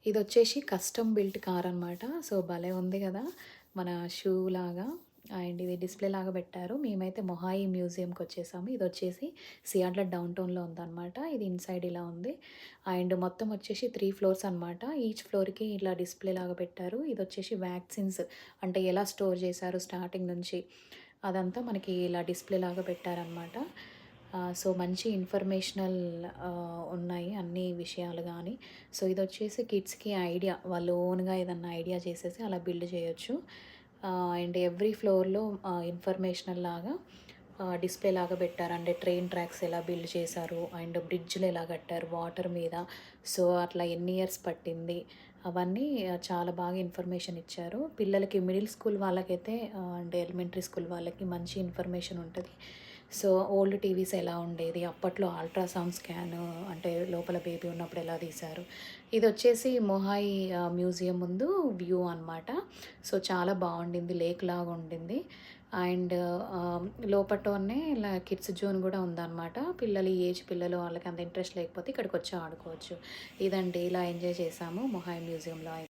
ఇదొచ్చేసి custom built కారనమాట. So, భలే ఉంది గదా! మన షూ లాగా అండ్ ఇది డిస్‌ప్లే లాగా పెట్టారు. మేమైతే మొహాయి మ్యూజియంకొచ్చేసాము. ఇదొచ్చేసి సియాట్ల డౌన్ టౌన్‌లో ఉందనమాట. ఇది ఇన్‌సైడ్ ఇలా ఉంది. అండ్ మొత్తం వచ్చేసి 3 ఫ్లోర్స్ అనమాట. ఈచ్ ఫ్లోర్‌కి ఇలా డిస్‌ప్లే లాగా పెట్టారు. ఇదొచ్చేసి వ్యాక్సిన్స్ అంటే ఎలా స్టోర్ చేశారు స్టార్టింగ్ నుంచి అదంతా మనకి ఇలా డిస్‌ప్లే లాగా పెట్టారనమాట. సో, మంచి ఇన్ఫర్మేషనల్ ఉన్నాయి అన్ని విషయాలు గానీ. సో, ఇదొచ్చేసి కిడ్స్‌కి ఐడియా వాళ్ళు ఓన్‌గా ఏదన్నా ఐడియా చేసేసి అలా బిల్డ్ చేయొచ్చు. అండ్ ఎవ్రీ ఫ్లోర్‌లో ఇన్ఫర్మేషనల్ లాగా డిస్‌ప్లే లాగా పెట్టారు. అంటే ట్రైన్ ట్రాక్స్ ఎలా బిల్డ్ చేశారు, అండ్ బ్రిడ్జ్‌లు ఎలా కట్టారు వాటర్ మీద. సో, అట్లా ఎన్ని ఇయర్స్ పట్టింది, అవన్నీ చాలా బాగా ఇన్ఫర్మేషన్ ఇచ్చారు. పిల్లలకి మిడిల్ స్కూల్ వాళ్ళకైతే అండ్ ఎలిమెంటరీ స్కూల్ వాళ్ళకి మంచి ఇన్ఫర్మేషన్ ఉంటది. సో, ఓల్డ్ టీవీస్ ఎలా ఉండేది, అప్పట్లో అల్ట్రాసౌండ్ స్కాను అంటే లోపల బేబీ ఉన్నప్పుడు ఎలా తీశారు. ఇదొచ్చేసి మొహాయి మ్యూజియం ముందు వ్యూ అనమాట. సో, చాలా బావుండింది. లేక్ లాగా ఉండింది. అండ్ లోపటనే ఇలా కిడ్స్ జోన్ గూడా ఉందనమాట. పిల్లలు ఈ ఏజ్ పిల్లలు వాళ్ళకి అంత ఇంట్రెస్ట్ లేకపోతే ఇక్కడికొచ్చి ఆడుకోవచ్చు. ఇదండి ఇలా ఎంజాయ్ చేశాము మొహాయి మ్యూజియంలో